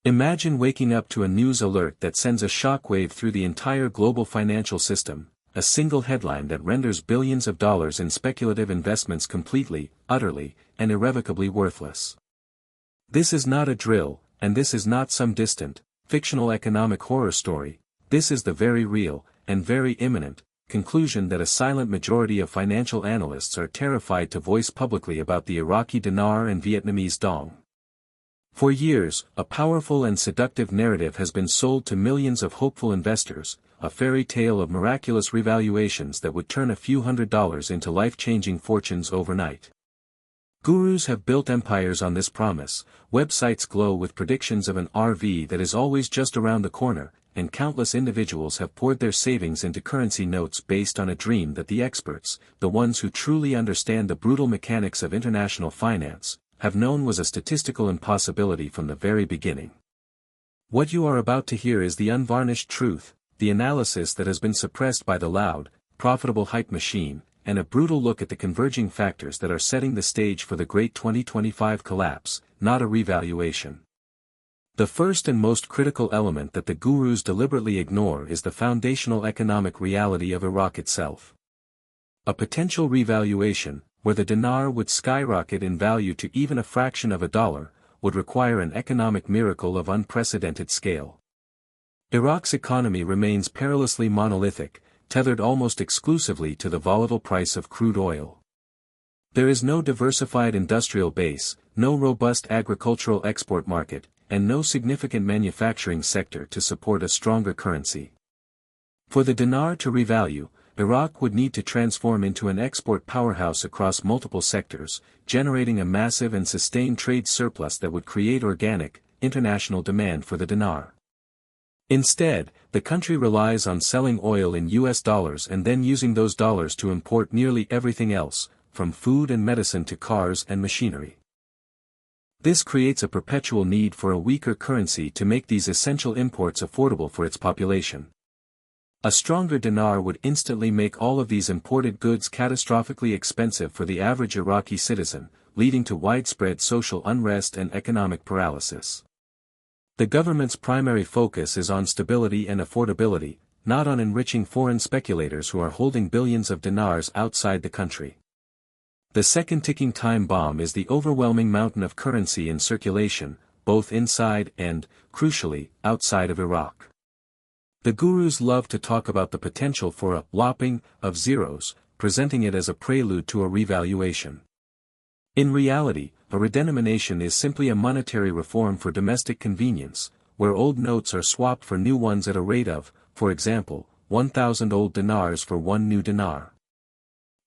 Imagine waking up to a news alert that sends a shockwave through the entire global financial system, a single headline that renders billions of dollars in speculative investments completely, utterly, and irrevocably worthless. This is not a drill, and this is not some distant, fictional economic horror story. This is the very real, and very imminent, conclusion that a silent majority of financial analysts are terrified to voice publicly about the Iraqi dinar and Vietnamese dong. For years, a powerful and seductive narrative has been sold to millions of hopeful investors, a fairy tale of miraculous revaluations that would turn a few $100s into life-changing fortunes overnight. Gurus have built empires on this promise, websites glow with predictions of an RV that is always just around the corner, and countless individuals have poured their savings into currency notes based on a dream that the experts, the ones who truly understand the brutal mechanics of international finance, have known was a statistical impossibility from the very beginning. What you are about to hear is the unvarnished truth, the analysis that has been suppressed by the loud, profitable hype machine, and a brutal look at the converging factors that are setting the stage for the great 2025 collapse, not a revaluation. The first and most critical element that the gurus deliberately ignore is the foundational economic reality of Iraq itself. A potential revaluation, where the dinar would skyrocket in value to even a fraction of a dollar, would require an economic miracle of unprecedented scale. Iraq's economy remains perilously monolithic, tethered almost exclusively to the volatile price of crude oil. There is no diversified industrial base, no robust agricultural export market, and no significant manufacturing sector to support a stronger currency. For the dinar to revalue, Iraq would need to transform into an export powerhouse across multiple sectors, generating a massive and sustained trade surplus that would create organic, international demand for the dinar. Instead, the country relies on selling oil in US dollars and then using those dollars to import nearly everything else, from food and medicine to cars and machinery. This creates a perpetual need for a weaker currency to make these essential imports affordable for its population. A stronger dinar would instantly make all of these imported goods catastrophically expensive for the average Iraqi citizen, leading to widespread social unrest and economic paralysis. The government's primary focus is on stability and affordability, not on enriching foreign speculators who are holding billions of dinars outside the country. The second ticking time bomb is the overwhelming mountain of currency in circulation, both inside and, crucially, outside of Iraq. The gurus love to talk about the potential for a whopping of zeros, presenting it as a prelude to a revaluation. In reality, a redenomination is simply a monetary reform for domestic convenience, where old notes are swapped for new ones at a rate of, for example, 1,000 old dinars for one new dinar.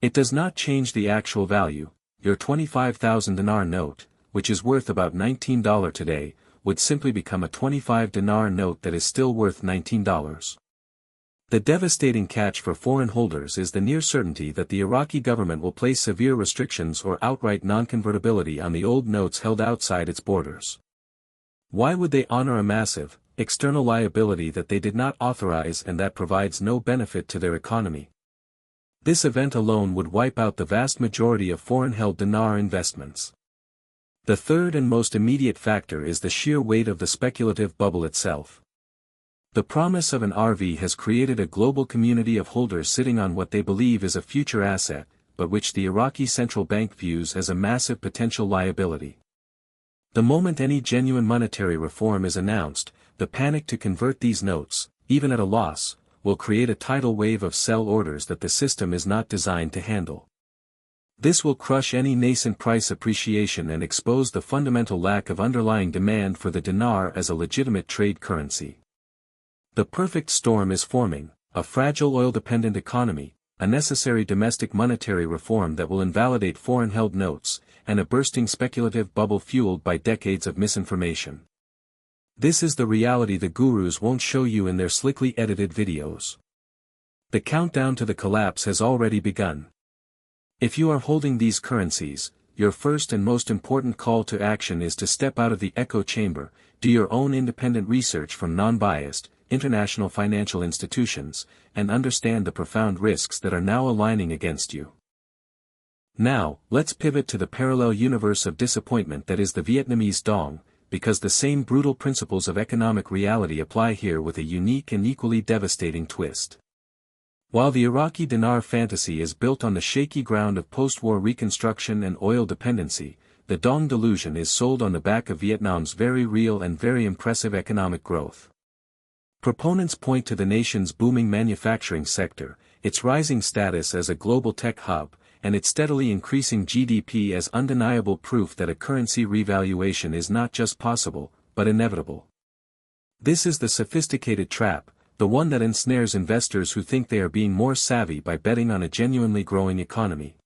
It does not change the actual value. Your 25,000 dinar note, which is worth about $19 today, would simply become a 25 dinar note that is still worth $19. The devastating catch for foreign holders is the near certainty that the Iraqi government will place severe restrictions or outright non-convertibility on the old notes held outside its borders. Why would they honor a massive, external liability that they did not authorize and that provides no benefit to their economy? This event alone would wipe out the vast majority of foreign-held dinar investments. The third and most immediate factor is the sheer weight of the speculative bubble itself. The promise of an RV has created a global community of holders sitting on what they believe is a future asset, but which the Iraqi central bank views as a massive potential liability. The moment any genuine monetary reform is announced, the panic to convert these notes, even at a loss, will create a tidal wave of sell orders that the system is not designed to handle. This will crush any nascent price appreciation and expose the fundamental lack of underlying demand for the dinar as a legitimate trade currency. The perfect storm is forming, a fragile oil-dependent economy, a necessary domestic monetary reform that will invalidate foreign-held notes, and a bursting speculative bubble fueled by decades of misinformation. This is the reality the gurus won't show you in their slickly edited videos. The countdown to the collapse has already begun. If you are holding these currencies, your first and most important call to action is to step out of the echo chamber, do your own independent research from non-biased, international financial institutions, and understand the profound risks that are now aligning against you. Now, let's pivot to the parallel universe of disappointment that is the Vietnamese dong, because the same brutal principles of economic reality apply here with a unique and equally devastating twist. While the Iraqi dinar fantasy is built on the shaky ground of post-war reconstruction and oil dependency, the dong delusion is sold on the back of Vietnam's very real and very impressive economic growth. Proponents point to the nation's booming manufacturing sector, its rising status as a global tech hub, and its steadily increasing GDP as undeniable proof that a currency revaluation is not just possible, but inevitable. This is the sophisticated trap, the one that ensnares investors who think they are being more savvy by betting on a genuinely growing economy.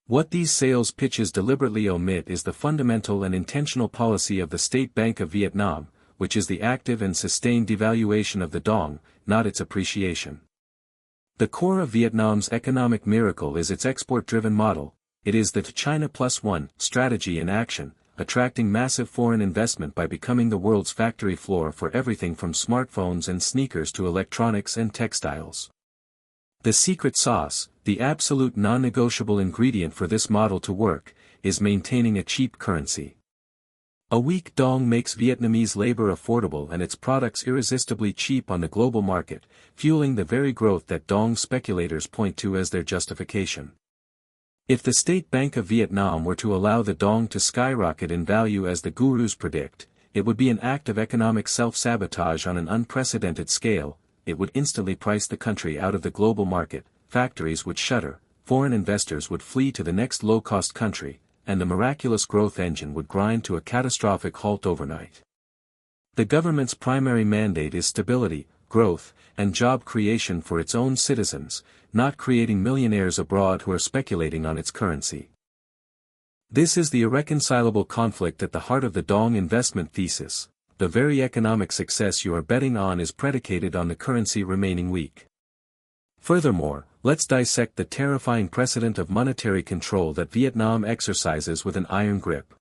What these sales pitches deliberately omit is the fundamental and intentional policy of the State Bank of Vietnam, which is the active and sustained devaluation of the dong, not its appreciation. The core of Vietnam's economic miracle is its export-driven model. It is the China Plus One strategy in action, attracting massive foreign investment by becoming the world's factory floor for everything from smartphones and sneakers to electronics and textiles. The secret sauce, the absolute non-negotiable ingredient for this model to work, is maintaining a cheap currency. A weak dong makes Vietnamese labor affordable and its products irresistibly cheap on the global market, fueling the very growth that dong speculators point to as their justification. If the State Bank of Vietnam were to allow the dong to skyrocket in value as the gurus predict, it would be an act of economic self-sabotage on an unprecedented scale. It would instantly price the country out of the global market, factories would shutter, foreign investors would flee to the next low-cost country, and the miraculous growth engine would grind to a catastrophic halt overnight. The government's primary mandate is stability, growth, and job creation for its own citizens, not creating millionaires abroad who are speculating on its currency. This is the irreconcilable conflict at the heart of the dong investment thesis. The very economic success you are betting on is predicated on the currency remaining weak. Furthermore, let's dissect the terrifying precedent of monetary control that Vietnam exercises with an iron grip.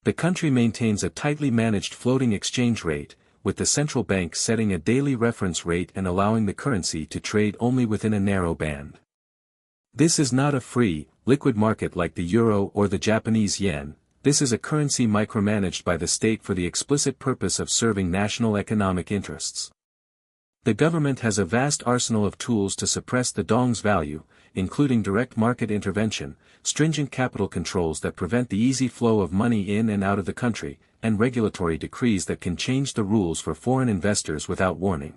The country maintains a tightly managed floating exchange rate, with the central bank setting a daily reference rate and allowing the currency to trade only within a narrow band. This is not a free, liquid market like the euro or the Japanese yen. This is a currency micromanaged by the state for the explicit purpose of serving national economic interests. The government has a vast arsenal of tools to suppress the dong's value, including direct market intervention, stringent capital controls that prevent the easy flow of money in and out of the country, and regulatory decrees that can change the rules for foreign investors without warning.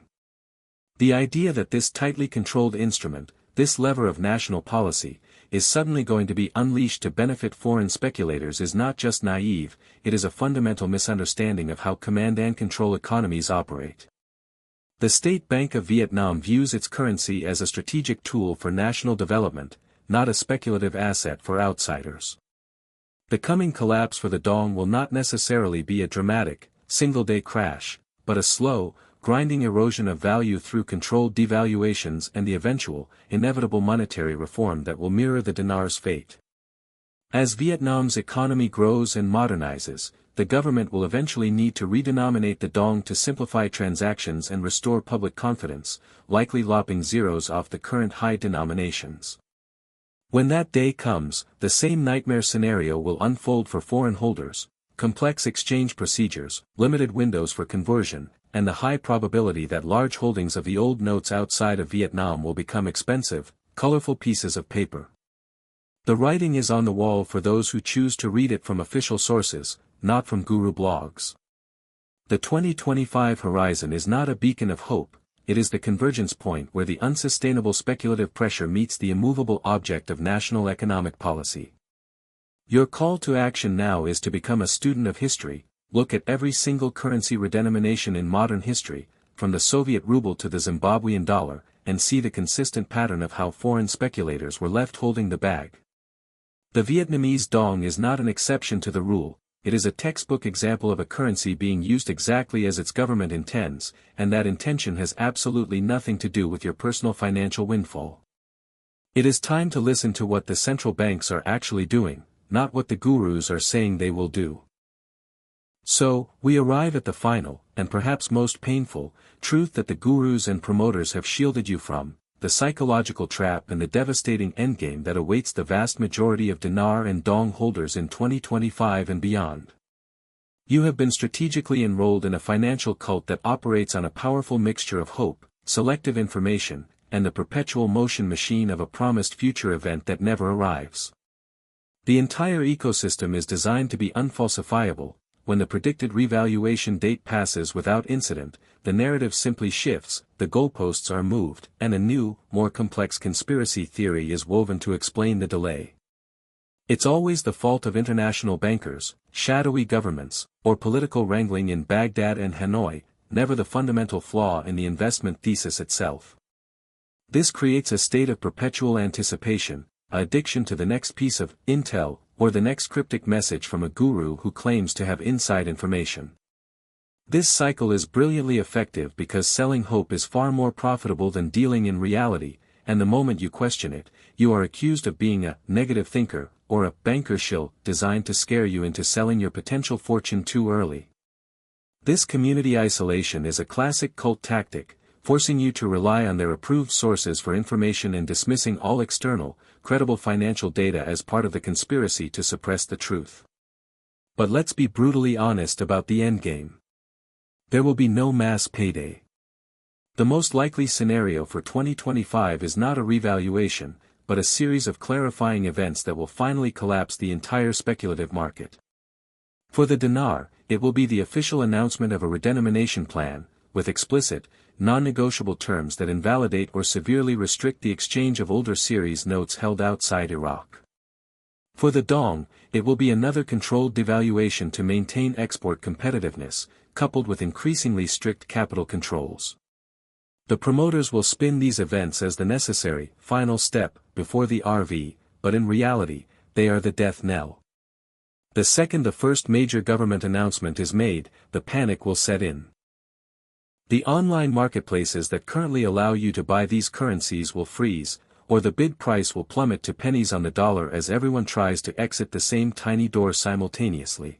The idea that this tightly controlled instrument, this lever of national policy, is suddenly going to be unleashed to benefit foreign speculators is not just naive, it is a fundamental misunderstanding of how command and control economies operate. The State Bank of Vietnam views its currency as a strategic tool for national development, not a speculative asset for outsiders. The coming collapse for the dong will not necessarily be a dramatic, single-day crash, but a slow, grinding erosion of value through controlled devaluations and the eventual, inevitable monetary reform that will mirror the dinar's fate. As Vietnam's economy grows and modernizes, the government will eventually need to redenominate the dong to simplify transactions and restore public confidence, likely lopping zeros off the current high denominations. When that day comes, the same nightmare scenario will unfold for foreign holders: complex exchange procedures, limited windows for conversion, and the high probability that large holdings of the old notes outside of Vietnam will become expensive, colorful pieces of paper. The writing is on the wall for those who choose to read it from official sources, not from guru blogs. The 2025 horizon is not a beacon of hope, it is the convergence point where the unsustainable speculative pressure meets the immovable object of national economic policy. Your call to action now is to become a student of history. Look at every single currency redenomination in modern history, from the Soviet ruble to the Zimbabwean dollar, and see the consistent pattern of how foreign speculators were left holding the bag. The Vietnamese dong is not an exception to the rule, it is a textbook example of a currency being used exactly as its government intends, and that intention has absolutely nothing to do with your personal financial windfall. It is time to listen to what the central banks are actually doing, not what the gurus are saying they will do. So, we arrive at the final, and perhaps most painful, truth that the gurus and promoters have shielded you from, the psychological trap and the devastating endgame that awaits the vast majority of dinar and dong holders in 2025 and beyond. You have been strategically enrolled in a financial cult that operates on a powerful mixture of hope, selective information, and the perpetual motion machine of a promised future event that never arrives. The entire ecosystem is designed to be unfalsifiable. When the predicted revaluation date passes without incident, the narrative simply shifts, the goalposts are moved, and a new, more complex conspiracy theory is woven to explain the delay. It's always the fault of international bankers, shadowy governments, or political wrangling in Baghdad and Hanoi, never the fundamental flaw in the investment thesis itself. This creates a state of perpetual anticipation, an addiction to the next piece of intel, or the next cryptic message from a guru who claims to have inside information. This cycle is brilliantly effective because selling hope is far more profitable than dealing in reality, and the moment you question it, you are accused of being a negative thinker, or a banker shill designed to scare you into selling your potential fortune too early. This community isolation is a classic cult tactic, forcing you to rely on their approved sources for information and dismissing all external, credible financial data as part of the conspiracy to suppress the truth. But let's be brutally honest about the endgame. There will be no mass payday. The most likely scenario for 2025 is not a revaluation, but a series of clarifying events that will finally collapse the entire speculative market. For the dinar, it will be the official announcement of a redenomination plan, with explicit, non-negotiable terms that invalidate or severely restrict the exchange of older series notes held outside Iraq. For the dong, it will be another controlled devaluation to maintain export competitiveness, coupled with increasingly strict capital controls. The promoters will spin these events as the necessary, final step, before the RV, but in reality, they are the death knell. The second the first major government announcement is made, the panic will set in. The online marketplaces that currently allow you to buy these currencies will freeze, or the bid price will plummet to pennies on the dollar as everyone tries to exit the same tiny door simultaneously.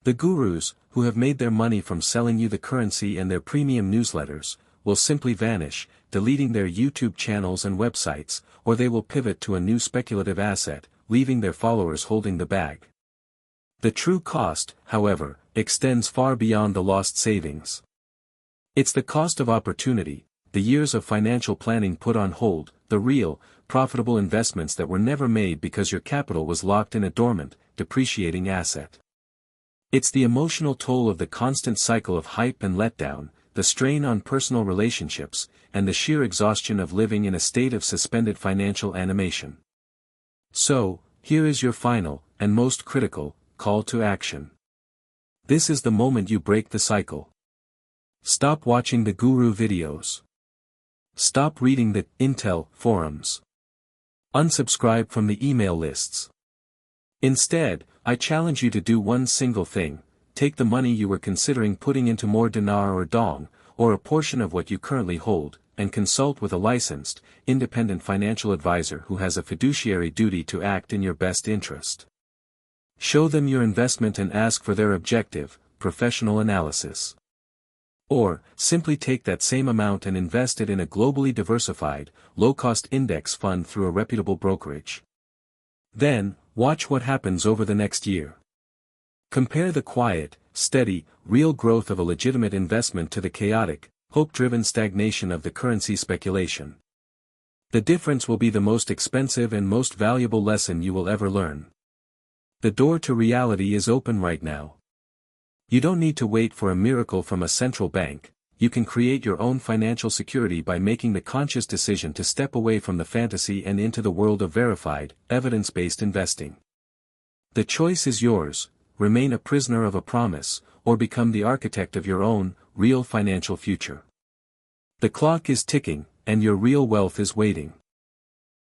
The gurus, who have made their money from selling you the currency and their premium newsletters, will simply vanish, deleting their YouTube channels and websites, or they will pivot to a new speculative asset, leaving their followers holding the bag. The true cost, however, extends far beyond the lost savings. It's the cost of opportunity, the years of financial planning put on hold, the real, profitable investments that were never made because your capital was locked in a dormant, depreciating asset. It's the emotional toll of the constant cycle of hype and letdown, the strain on personal relationships, and the sheer exhaustion of living in a state of suspended financial animation. So, here is your final, and most critical, call to action. This is the moment you break the cycle. Stop watching the guru videos. Stop reading the intel forums. Unsubscribe from the email lists. Instead, I challenge you to do one single thing: take the money you were considering putting into more dinar or dong, or a portion of what you currently hold, and consult with a licensed, independent financial advisor who has a fiduciary duty to act in your best interest. Show them your investment and ask for their objective, professional analysis. Or, simply take that same amount and invest it in a globally diversified, low-cost index fund through a reputable brokerage. Then, watch what happens over the next year. Compare the quiet, steady, real growth of a legitimate investment to the chaotic, hope-driven stagnation of the currency speculation. The difference will be the most expensive and most valuable lesson you will ever learn. The door to reality is open right now. You don't need to wait for a miracle from a central bank. You can create your own financial security by making the conscious decision to step away from the fantasy and into the world of verified, evidence-based investing. The choice is yours: remain a prisoner of a promise, or become the architect of your own, real financial future. The clock is ticking, and your real wealth is waiting.